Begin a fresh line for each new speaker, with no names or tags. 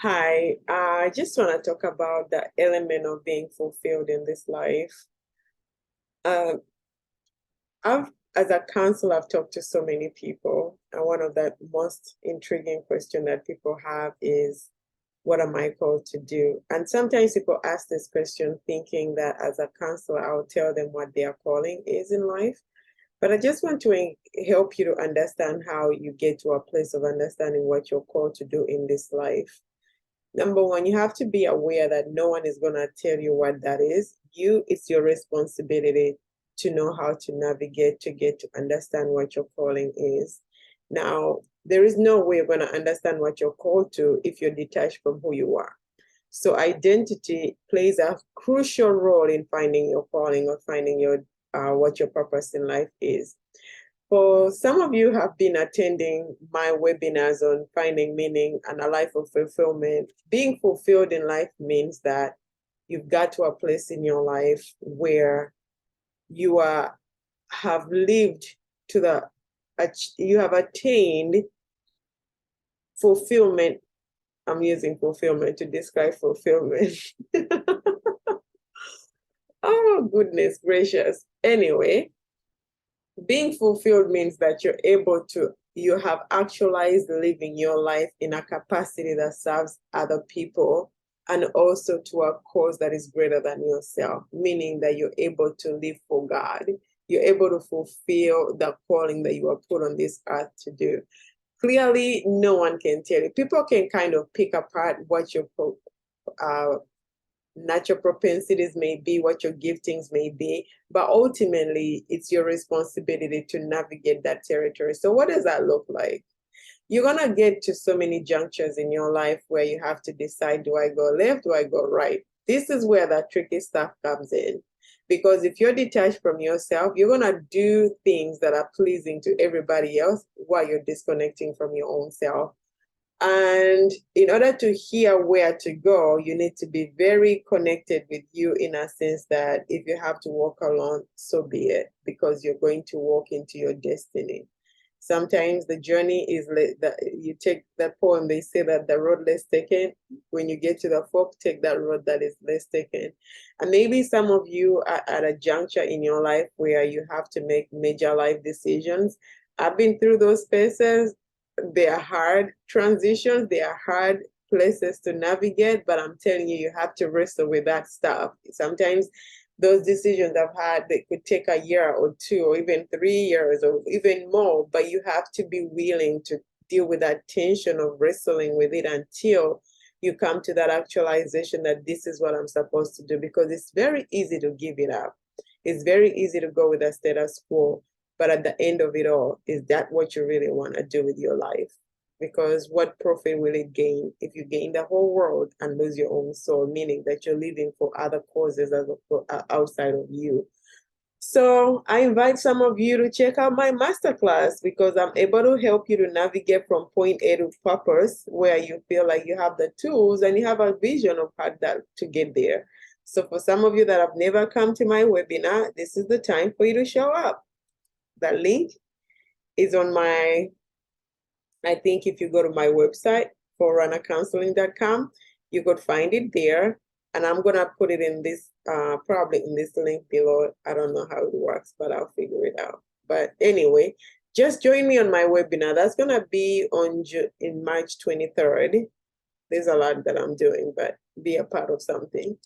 Hi, I just want to talk about the element of being fulfilled in this life. Uh, as a counselor, I've talked to so many people, and one of the most intriguing question that people have is, what am I called to do? And sometimes people ask this question thinking that as a counselor, I'll tell them what their calling is in life. But I just want to help you to understand how you get to a place of understanding what you're called to do in this life. Number one, you have to be aware that no one is going to tell you what that is. It's your responsibility to know how to navigate to get to understand what your calling is. Now, there is no way you're going to understand what you're called to if you're detached from who you are. So identity plays a crucial role in finding your calling or finding your what your purpose in life is. For some of you have been attending my webinars on finding meaning and a life of fulfillment. Being fulfilled in life means that you've got to a place in your life where you have lived to the you have attained fulfillment. I'm using fulfillment to describe fulfillment. Oh, goodness gracious. Anyway, being fulfilled means that you have actualized living your life in a capacity that serves other people and also to a cause that is greater than yourself, meaning that you're able to live for God. You're able to fulfill the calling that you are put on this earth to do. Clearly, no one can tell you. People can kind of pick apart what your natural propensities may be, what your giftings may be, but ultimately it's your responsibility to navigate that territory. So what does that look like? You're gonna get to so many junctures in your life where you have to decide, do I go left, do I go right? This is where that tricky stuff comes in. Because if you're detached from yourself, you're gonna do things that are pleasing to everybody else while you're disconnecting from your own self. And in order to hear where to go, you need to be very connected with you in a sense that if you have to walk alone, so be it, because you're going to walk into your destiny. Sometimes the journey is you take that poem, they say that the road less taken, when you get to the fork, take that road that is less taken. And maybe some of you are at a juncture in your life where you have to make major life decisions. I've been through those spaces. They are hard transitions, they are hard places to navigate, but I'm telling you, you have to wrestle with that stuff. Sometimes those decisions I've had, they could take a year or two, or even 3 years, or even more, but you have to be willing to deal with that tension of wrestling with it until you come to that actualization that this is what I'm supposed to do, because it's very easy to give it up. It's very easy to go with a status quo. But at the end of it all, is that what you really want to do with your life? Because what profit will it gain if you gain the whole world and lose your own soul, meaning that you're living for other causes outside of you? So I invite some of you to check out my masterclass because I'm able to help you to navigate from point A to purpose, where you feel like you have the tools and you have a vision of how to get there. So for some of you that have never come to my webinar, this is the time for you to show up. The link is on I think if you go to my website, forerunnercounseling.com, you could find it there. And I'm going to put it in this, probably in this link below. I don't know how it works, but I'll figure it out. But anyway, just join me on my webinar. That's going to be in March 23rd. There's a lot that I'm doing, but be a part of something.